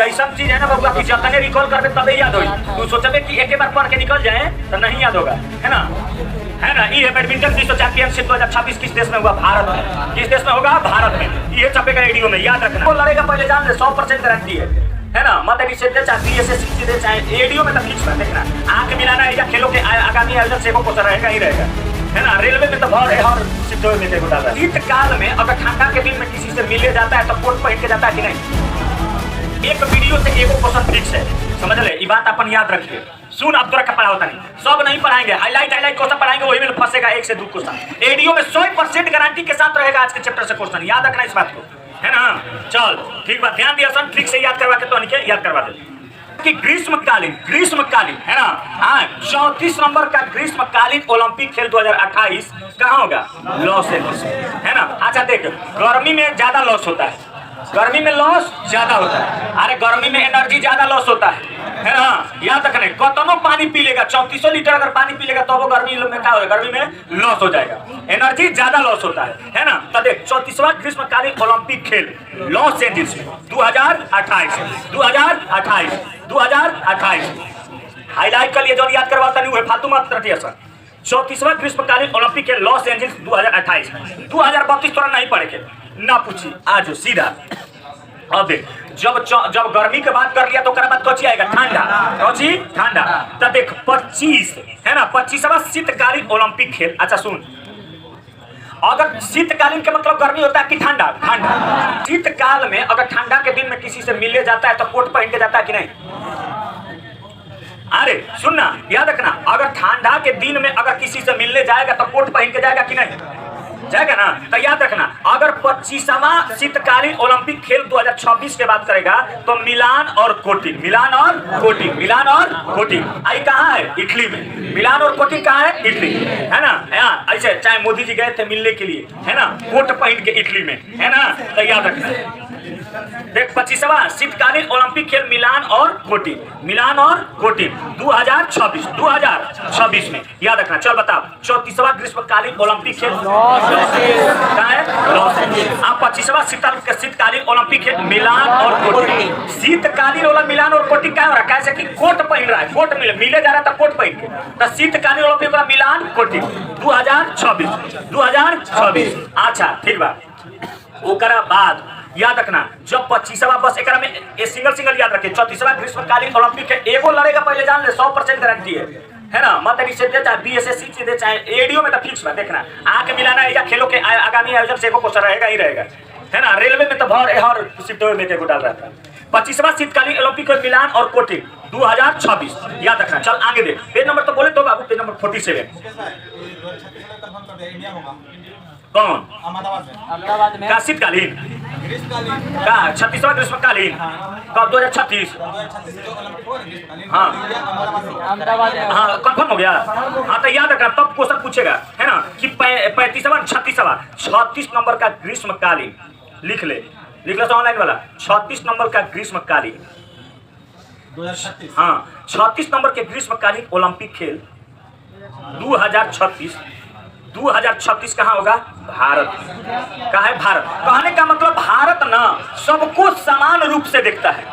ऐसा चीज है ना बबुआ कि जतने रिकॉल करबे तबे याद होई। तू सोचबे कि एक बार पढ़ के निकल जाए तो नहीं याद होगा, है ना? ये बैडमिंटन विश्व चैंपियनशिप 2026 किस देश में हुआ? भारत में। किस देश में होगा? भारत में। ये छपेगा रेडियो में, याद रखना। वो लड़ेगा पहले जान ले, 100% गारंटी है ना? मत सीधे चाहे बीएसएस सीधे चाहे रेडियो में तो फिक्स कर देखना। आंख मिलाना है या खेलों के आगामी आयोजन से वो क्वेश्चन रहेगा ही रहेगा, है ना? रेलवे में तो भर है और सिद्ध में देखो दादा। शीतकाल में अगर ठंडा के दिन में किसी से मिलने जाता है तो कोट पहन के जाता है कि नहीं? एक वीडियो से एगो क्वेश्चन फिक्स है, समझ ले। ये बात अपन याद रखिए। सुन, अब तोरा का पढ़ा होता नहीं, सब नहीं पढ़ाएंगे, हाईलाइट क्वेश्चन पढ़ाएंगे, वही में फंसेगा 1 से 2 क्वेश्चन। रेडियो में 100% गारंटी के साथ रहेगा आज के चैप्टर से क्वेश्चन, याद रखना इस बात को, है ना? चल ठीक बात, ध्यान दिया सन, ठीक से याद करवा के तो अनिके याद करवा दे कि ग्रीष्मकालीन है ना? हाँ, 34 नंबर का ग्रीष्मकालीन ओलंपिक खेल 2028 कहाँ होगा? लॉस एंजल्स, है ना? अच्छा देख, गर्मी में ज्यादा लॉस होता है, गर्मी में लॉस ज्यादा होता है। अरे गर्मी में एनर्जी ज्यादा लॉस होता है ना? याद रखने, कतनो पानी पी लेगा, 3400 लीटर अगर पानी पी लेगा तो वो गर्मी में क्या होगा? गर्मी में लॉस हो जाएगा, एनर्जी ज्यादा लॉस होता है ना? तो देख, 34वां ग्रीष्मकालीन ओलंपिक खेल लॉस एंजल्स 2028 हाईलाइट कर लिए, जो याद करवाता नहीं हुए फालतू मत रटिए सर। 34वां ग्रीष्मकालीन ओलंपिक खेल लॉस एंजल्स 2028 2032 थोड़ा नहीं पढ़े ना पूछी, आज सीधा। अब देख, जब गर्मी के बात कर लिया तो बाद कौची आएगा? ठंडा। तो देख 25 है ना? 25वां शीतकालीन ओलंपिक खेल। अच्छा सुन, अगर शीतकालीन के मतलब गर्मी होता है कि ठंडा? शीतकाल में अगर ठंडा के दिन में किसी से मिलने जाता है तो कोट पहन के जाता है कि नहीं? अरे सुनना, याद रखना, अगर ठंडा के दिन में अगर किसी से मिलने जाएगा तो कोट पहन के जाएगा कि नहीं? जाएगा ना? तो याद रखना, अगर 25वां शीतकालीन ओलंपिक खेल 2026 के बात करेगा तो मिलान और कोटिंग आई कहाँ है? इटली में। मिलान और कोटिंग कहाँ है? इटली, है ना? ऐसे चाहे मोदी जी गए थे मिलने के लिए, है ना, कोट पहन के इटली में, है ना? तो याद रखना, देख 25वां शीतकालीन ओलंपिक खेल मिलान और कोटिंग 2026 में, याद रखना। चल बताओ, 34वां ग्रीष्मकालीन ओलंपिक खेल कहाँ है? Los Angeles. 25वां शीतकालीन ओलंपिक खेल मिलान और कोटिंग। शीतकालीन वाला मिलान और कोटिंग क्या हो रहा है? कैसे कि कोट पहन रहा है, कोट मिले जा रहा था कोट पहन के, तो शीतकालीन ओलंपिक वाला मिलान कोटिंग 2026। अच्छा ठीक बा। ओकरा बाद याद रखना, जब 25वां बस एक में सिंगल याद रखे, 34वां ग्रीष्मकालीन ओलंपिक है, एगो लड़ेगा पहले जान ले, 100% गारंटी है ना? मत सीधे चाहे बीएसएस सीधे चाहे रेडियो में तो फिक्स बा देखना। आंख मिलाना है या खेलों के आगामी आयोजन से वो क्वेश्चन रहेगा ही रहेगा, है ना? रेलवे में तो भर है और सिद्ध में देखो डाल रहा था। 25वां शीतकालीन ओलंपिक मिलान और कोटिंग 2026, याद रखना। चल आगे देख, पेज नंबर तो बोले तो बाबू, पेज नंबर 47 कौन? अहमदाबाद में का शीतकालीन का 36वां ग्रीष्मकालीन कब? 2036। हाँ कंफर्म हो गया। हाँ तो याद रखना, तब क्वेश्चन पूछेगा, है ना, कि 35वां 36 नंबर का ग्रीष्मकालीन लिख ले ऑनलाइन वाला। 36 नंबर का ग्रीष्मकालीन 2036। हाँ 36 नंबर के ग्रीष्मकालीन ओलंपिक खेल 2036 कहाँ होगा? भारत। कहाँ है? भारत। कहने का मतलब भारत ना सबको समान रूप से देखता है।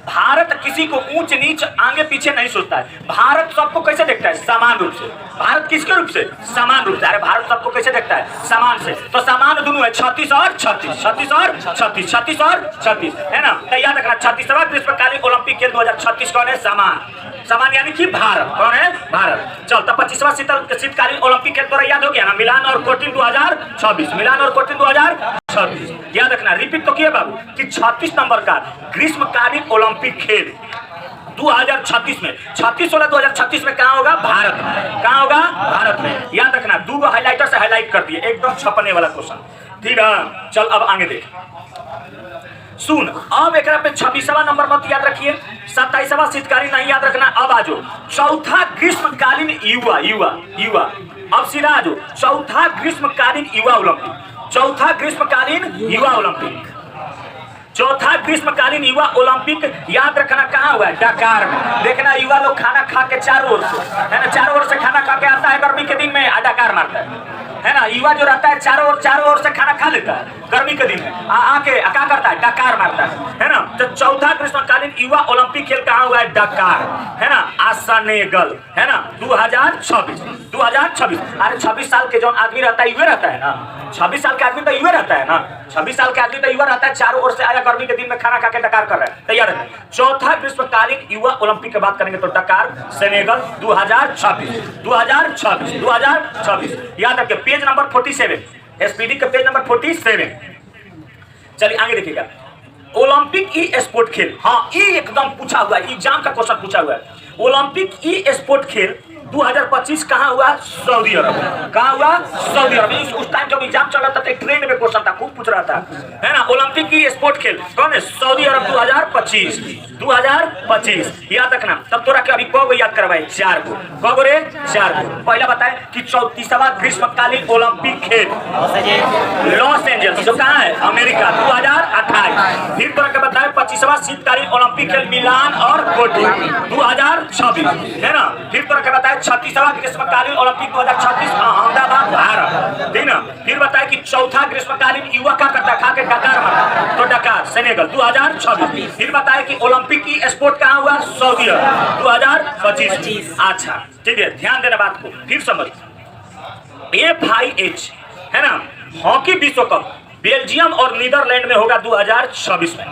भारत किसी को ऊंच नीच आगे पीछे नहीं सोचता है। भारत सबको कैसे देखता है? समान रूप से। भारत किसके रूप से? समान रूप से। अरे भारत सबको कैसे देखता है? समान से। तो समान दोनों है, 36 और 36 है ना? तो याद रखना, 36वां ग्रीष्मकालीन ओलंपिक खेल 2036 कौन है? समान यानी कि भारत। कौन है? भारत। चल तो 25वां शीतकालीन ओलंपिक खेल तो याद हो गया ना? मिलान और कोटिंग 2026 याद रखना। रिपीट तो किया बाबू कि 36 नंबर का ग्रीष्मकालीन ओलंपिक खेल 2036 में, 36/16/2036 में कहाँ होगा? भारत। कहाँ होगा? भारत में। याद रखना, 2 हाईलाइटर से हाईलाइट कर दिए, एकदम छपने वाला क्वेश्चन। ठीक है, चल अब आगे देख। सुन, अब एक पे 26वां नंबर मत याद रखिए, 27वां शीतकालीन नहीं याद रखना। अब आ जाओ चौथा ग्रीष्मकालीन युवा। अब सीधा आ जाओ चौथा ग्रीष्मकालीन युवा ओलंपिक। चौथा ग्रीष्मकालीन युवा ओलंपिक याद रखना कहाँ हुआ है? डकार में। देखना युवा लोग खाना खा के चारों ओर से, है ना, चारों ओर से खाना खा के आता है गर्मी के दिन में, डकार मारता है ना। युवा जो रहता है चारों ओर से खाना खा लेता है गर्मी के दिन में, आके क्या करता है? डकार मारता है ना। तो चौथा ग्रीष्मकालीन युवा ओलंपिक खेल कहाँ हुआ है? डकार, है ना, सेनेगल, है ना, 2026। अरे 26 साल के जो आदमी रहता है युवा रहता है ना, 26 साल के आदमी तो युवा रहता है ना, 26 साल के आदमी तो युवा रहता है, चारों ओर से आया गर्मी के दिन में खाना खा के डकार कर रहा है, तैयार है। चौथा ग्रीष्मकालीन युवा ओलंपिक की बात करेंगे तो डकार, सेनेगल 2026 याद रखिए। पेज नंबर 47, एसपीडी का पेज नंबर 47। चलिए आगे देखिएगा। ओलंपिक ई स्पोर्ट खेल, हाँ ये एकदम पूछा हुआ है, एग्जाम का क्वेश्चन पूछा हुआ है। ओलंपिक ई स्पोर्ट खेल 2025 कहाँ हुआ? सऊदी अरब। कहाँ हुआ? सऊदी अरब। उस टाइम जब एग्जाम चल रहा था ट्रेंड में क्वेश्चन था, खूब पूछ रहा था, है ना। ओलंपिक की स्पोर्ट खेल कौन है? सऊदी अरब 2025 याद रखना। तब तोरा के अभी कौ याद करवाए? 4 को। कौ रे? 4 को। पहला बताए कि 34वां ग्रीष्मकालीन ओलंपिक खेल लॉस एंजल्स, जो कहाँ है? अमेरिका 2028। फिर तोरा के बताए 25वां शीतकालीन ओलंपिक खेल मिलान और कोची 2026, है ना। फिर तोरा के बताए 36वां ग्रीष्मकालीन ओलंपिक 2036 अहमदाबाद भारत, ठीक ना। फिर बताए कि चौथा ग्रीष्मकालीन युवा क्या करता है? खा के डकार मारता, तो डकार सेनेगल 2026। फिर बताए कि ओलंपिक की स्पोर्ट कहाँ हुआ? सऊदी अरब 2025। अच्छा ठीक है, ध्यान देना बात को, फिर समझ। FIH, है ना, हॉकी विश्व कप बेल्जियम और नीदरलैंड में होगा 2026 में,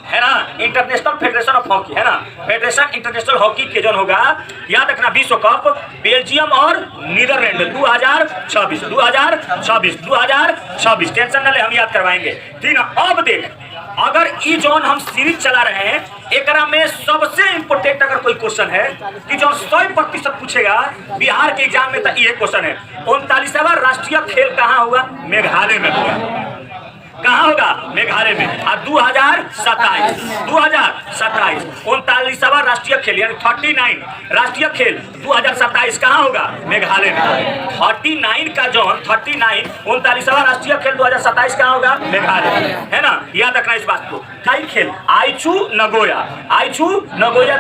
है ना। इंटरनेशनल फेडरेशन ऑफ हॉकी, है ना, फेडरेशन इंटरनेशनल हॉकी के जो होगा, याद रखना, विश्व कप बेल्जियम और नीदरलैंड में 2026। टेंशन न ले, हम याद करवाएंगे, ठीक है। अब देख, अगर ई जोन हम सीरीज चला रहे हैं, एकरा में सबसे इंपोर्टेंट अगर कोई क्वेश्चन है कि जो 100% पूछेगा बिहार के एग्जाम में, तो ये क्वेश्चन है 39वां राष्ट्रीय खेल कहाँ हुआ? मेघालय में हुआ। कहाँ होगा? मेघालय में। 2027 39वां राष्ट्रीय खेल यानी 39 राष्ट्रीय खेल 2027 कहाँ होगा? मेघालय में। 39 का जो 39 राष्ट्रीय खेल 2027 कहाँ होगा? मेघालय, है ना। याद रखना इस बात को। कई खेल आइचू नगोया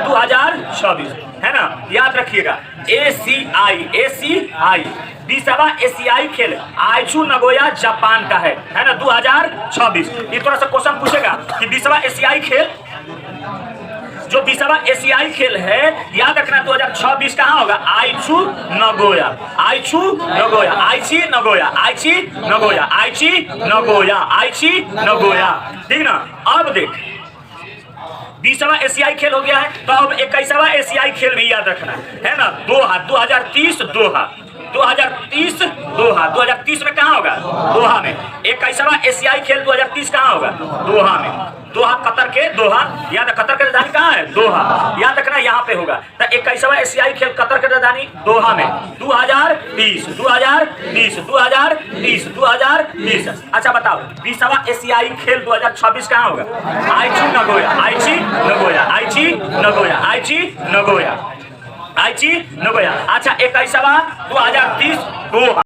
2026, है ना, याद रखिएगा। ACI 20वां एशियाई खेल आइचू नगोया जापान का है ना, 2026। इस तरह से क्वेश्चन पूछेगा कि 20वां एशियाई खेल, जो 20वां एशियाई खेल है, याद रखना 2026 कहाँ होगा? आइची नगोया, ठीक ना। अब देख, 20वां एशियाई खेल हो गया है, तो अब 21वां एशियाई खेल भी याद रखना है ना। 2030 2030 में कहाँ होगा? दोहा में। 21वां एशियाई खेल 2030 कहाँ होगा? दोहा में। दोहा, कतर के दोहा, याद, कतर की राजधानी कहाँ है? दोहा, याद रखना, यहाँ पे होगा। तो 21वां एशियाई खेल कतर की राजधानी दोहा में 2030। अच्छा बताओ, 20वां एशियाई खेल 2026 कहाँ होगा? आइची नगोया। अच्छा 21वां 2030 दोहा,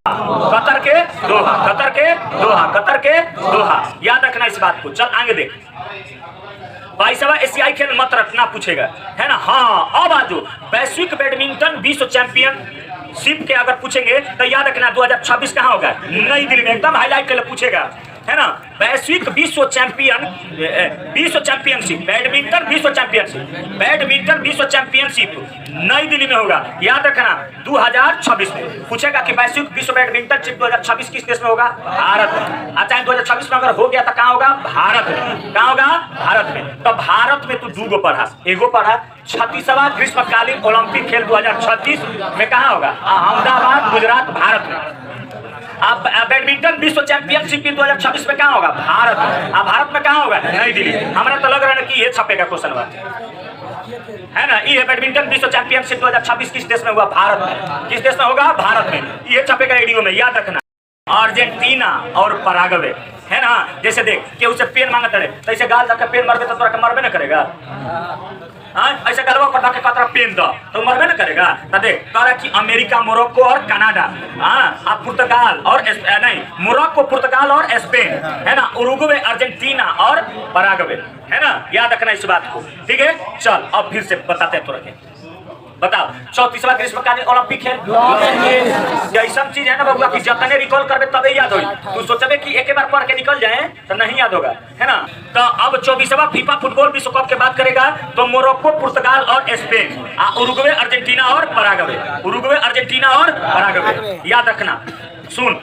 कतर के दोहा, याद रखना इस बात को। चल आगे देख, 22वां एशियाई खेल मत रखना, पूछेगा, है ना। हाँ, अब आज वैश्विक बैडमिंटन विश्व चैंपियनशिप के अगर पूछेंगे तो याद रखना 2026 कहाँ होगा? नई दिल्ली में। एकदम हाईलाइट कर पूछेगा, है ना। वैश्विक विश्व चैंपियनशिप बैडमिंटन विश्व चैंपियनशिप नई दिल्ली में होगा, याद रखना 2026 में। पूछेगा कि वैश्विक विश्व बैडमिंटन चैंपियनशिप 2026 किस देश में होगा? भारत में। अच्छा 2026 में अगर हो गया तो कहाँ होगा? भारत में। कहाँ होगा? भारत में। तो भारत में तू 2 पढ़ा, एगो पढ़ा 36वां ग्रीष्मकालीन ओलंपिक खेल 2036 में कहाँ होगा? अहमदाबाद, गुजरात, भारत में। अब बैडमिंटन विश्व चैंपियनशिप 2026 में कहाँ होगा? भारत में। अब भारत में कहाँ होगा? नई दिल्ली। हमारा तो लग रहा है कि ये छपेगा क्वेश्चन, है ना। ये बैडमिंटन विश्व चैंपियनशिप 2026 किस देश में हुआ? भारत में। किस देश में होगा? भारत में। ये छपेगा एडीओ में, याद रखना। अर्जेंटीना और पराग्वे, है ना। जैसे देख केहू से पेन मांगत रहे तो ऐसे गाल जाके पेन मारबे तो तोरा के मरबे न करेगा। हाँ ऐसे गलवा पर धके कतरा पेन दो तो मरबे न करेगा। तो देख तोरा कि अमेरिका, मोरक्को और कनाडा, हाँ पुर्तगाल और नहीं मोरक्को, पुर्तगाल और स्पेन, है ना, उरुग्वे, अर्जेंटीना और पराग्वे, है ना। याद रखना इस बात को, ठीक है। चल अब फिर से बताते हैं तोरा के। बताओ 34वां ग्रीष्मकालीन ओलंपिक खेल ऐसा चीज है ना बबुआ कि जतने रिकॉल करबे तबे याद होई। तू सोचबे कि एक बार पढ़ के निकल जाए तो नहीं याद होगा, है ना। तो अब 24वां फीफा फुटबॉल विश्व कप के बात करेगा तो मोरक्को, पुर्तगाल और स्पेन, उरुग्वे, अर्जेंटीना और पराग्वे, उरुग्वे, अर्जेंटीना और पराग्वे, याद रखना। सुन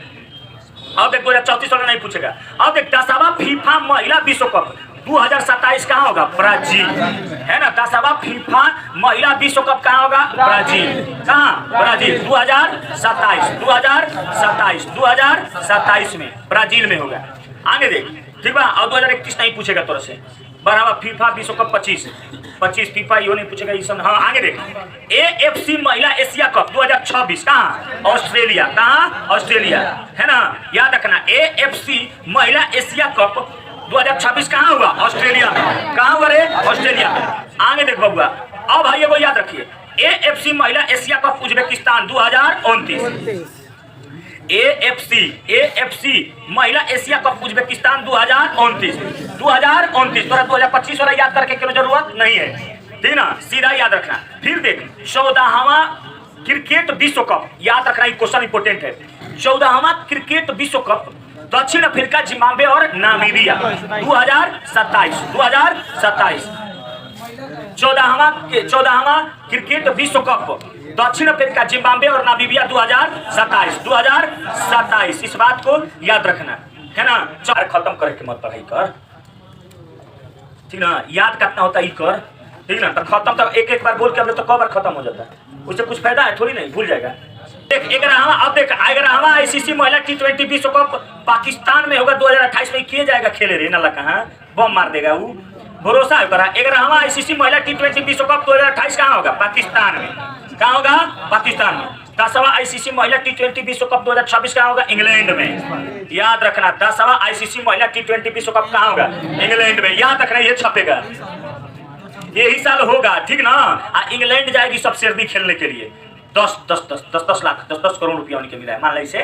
अब देख 2034 वाला नहीं पूछेगा। अब देख 10वां फीफा महिला विश्व कप 2027 कहाँ होगा? ब्राजील, है ना। 10वां फीफा महिला विश्व कप कहाँ होगा? ब्राजील। कहाँ? ब्राजील। 2027 में ब्राजील में होगा। आगे देख, ठीक बा। और 2031 नहीं पूछेगा तोरा से। 12वां फीफा विश्व कप 25 फीफा यो नहीं पूछेगा ये सब। हाँ आगे देख, AFC महिला एशिया कप 2026 कहाँ? ऑस्ट्रेलिया। कहाँ? ऑस्ट्रेलिया, है ना। याद रखना AFC महिला एशिया कप 2026 कहाँ हुआ? ऑस्ट्रेलिया में। कहाँ हुआ रे? ऑस्ट्रेलिया में। आगे देख बबुआ, अब भाई वो याद रखिए, AFC महिला एशिया कप उज्बेकिस्तान 2029। AFC महिला एशिया कप उज्बेकिस्तान 2029। तोरा 2025 वाला याद करके कोई जरूरत नहीं है, ठीक ना, सीधा याद रखना। फिर देख 14वां क्रिकेट विश्व कप, याद रखना, क्वेश्चन इंपोर्टेंट है। 14वां क्रिकेट विश्व कप दक्षिण अफ्रीका, जिम्बाब्वे और नामीबिया 2027। 14वां क्रिकेट विश्व कप दक्षिण अफ्रीका, जिम्बाब्वे और नामीबिया 2027। इस बात को याद रखना, है ना। चार खत्म करे के मत पढ़ाई कर, ठीक ना। याद करना होता ही कर, ठीक ना। तो खत्म तो एक बार बोल के हमने तो कब बार खत्म हो जाता है, उससे कुछ फायदा है थोड़ी, नहीं भूल जाएगा। देख अब देख 11वां ICC महिला T20 विश्व कप पाकिस्तान में होगा 2028 में। किए जाएगा खेले रे ना, कहाँ बम मार देगा वो, भरोसा है करा। 11वां ICC महिला T20 विश्व कप 2028 कहाँ होगा? पाकिस्तान में। कहाँ होगा? पाकिस्तान में। 10वां ICC महिला T20 विश्व कप 2026 कहाँ होगा? इंग्लैंड में। याद रखना 10वां ICC महिला T20 विश्व कप कहाँ होगा? इंग्लैंड में। याद रखना, ये छपेगा, यही साल होगा, ठीक ना। इंग्लैंड जाएगी सब सर्दी खेलने के लिए। 10 लाख 10 करोड़ रुपया उनके मिला है, मान ली से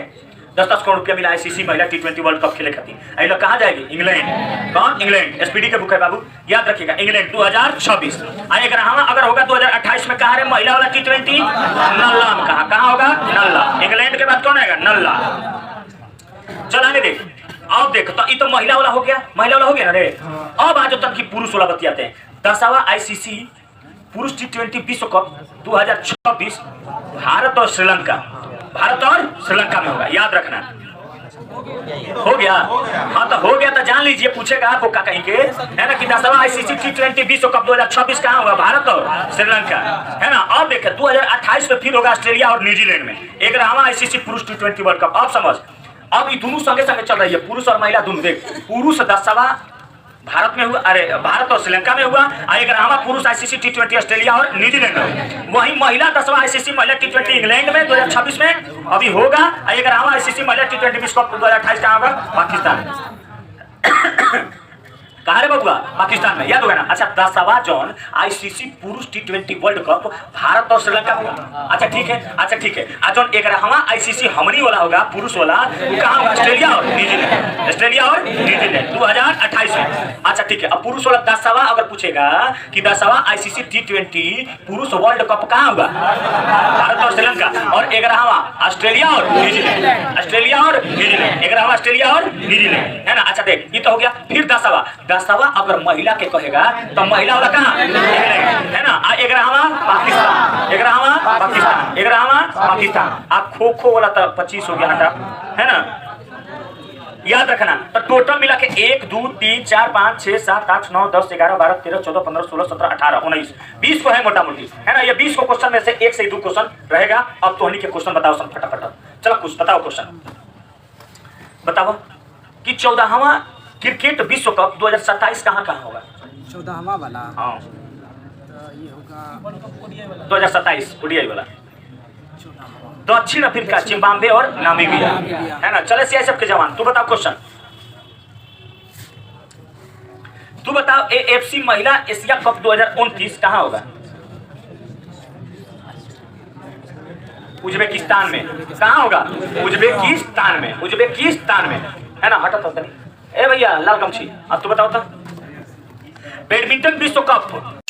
10 करोड़ रुपया मिला ICC महिला T20 वर्ल्ड कप खेले खातिर। ये लोग कहाँ जाएगी? इंग्लैंड। कौन? इंग्लैंड। SPD के बुक है बाबू, याद रखिएगा, इंग्लैंड 2026। अगर होगा 2028 में कहाँ रे महिला वाला T20? नल्ला में। कहाँ होगा? नल्ला। इंग्लैंड के बाद कौन आएगा? नल्ला। चल आगे देख, अब देख तो ये तो महिला वाला हो गया, ना रे। अब आज तक की पुरुष वाला बतियाते हैं। 10वां ICC पुरुष T20 विश्व कप 2026 भारत और श्रीलंका में होगा, याद रखना। हो गया? हाँ तो हो गया तो जान लीजिए, पूछेगा आपको का कहीं के, है ना, कि 10वां ICC T20 विश्व कप 2026 कहाँ होगा? भारत और श्रीलंका, है ना। अब देखे 2028 में फिर होगा ऑस्ट्रेलिया और न्यूजीलैंड में। 11वां ICC पुरुष T20 वर्ल्ड कप। अब समझ, अब ये दोनों संगे संगे चल रही है, पुरुष और महिला दोनों। देख पुरुष 10वां भारत में हुआ, भारत और श्रीलंका में हुआ। 11वां पुरुष ICC T20 ऑस्ट्रेलिया और न्यूजीलैंड में। वहीं महिला 10वां ICC महिला T20 इंग्लैंड में 2026 में अभी होगा। 11वां ICC महिला T20 विश्व कप 2028 कहाँ होगा? पाकिस्तान। कहाँ रे बबुआ? पाकिस्तान में, याद होगा ना। अच्छा 10वां जोन ICC पुरुष T20 वर्ल्ड कप भारत और श्रीलंका में। अच्छा ठीक है, आज जोन 11वां ICC हमनी वाला होगा पुरुष वाला, वो कहाँ होगा? ऑस्ट्रेलिया और न्यूजीलैंड 2028 में। अच्छा ठीक है, अब पुरुष वाला 10वां अगर पूछेगा कि 10वां ICC T20 पुरुष वर्ल्ड कप कहाँ होगा? भारत और श्रीलंका। और 11वां ऑस्ट्रेलिया और न्यूजीलैंड। 11वां ऑस्ट्रेलिया और न्यूजीलैंड, है ना। अच्छा देख ये तो हो गया। फिर 10वां अगर महिला के कहेगा तो महिला वाला कहाँ? है ना। 11वां पाकिस्तान। आप खो वाला तो 25 हो गया, हटा, है ना। याद रखना तो टोटल मिला के 1 2 3 4 5 6 7 8 9 10 11 12 13 14 15 16 17 18 19 20 को है मोटा मोटी, है ना। ये 20 को क्वेश्चन में से 1 से 2 क्वेश्चन रहेगा। अब तो के क्वेश्चन बताओ सब फटाफट। चलो कुछ बताओ क्वेश्चन बताओ कि 14वां क्रिकेट विश्व कप 2027 कहाँ होगा? 14वां वाला, हाँ तो ये होगा 2027 ODI वाला। दक्षिण अफ्रीका, जिम्बाब्वे और नामीबिया, है ना। चले CISF के जवान, तू बताओ क्वेश्चन। तू बताओ AFC महिला एशिया कप 2029 कहाँ होगा? उज्बेकिस्तान में। कहाँ होगा? उज्बेकिस्तान में। उज्बेकिस्तान में, है ना? हटा तो ए भैया लाल गमछी, अब तू बताओ तो बैडमिंटन विश्व कप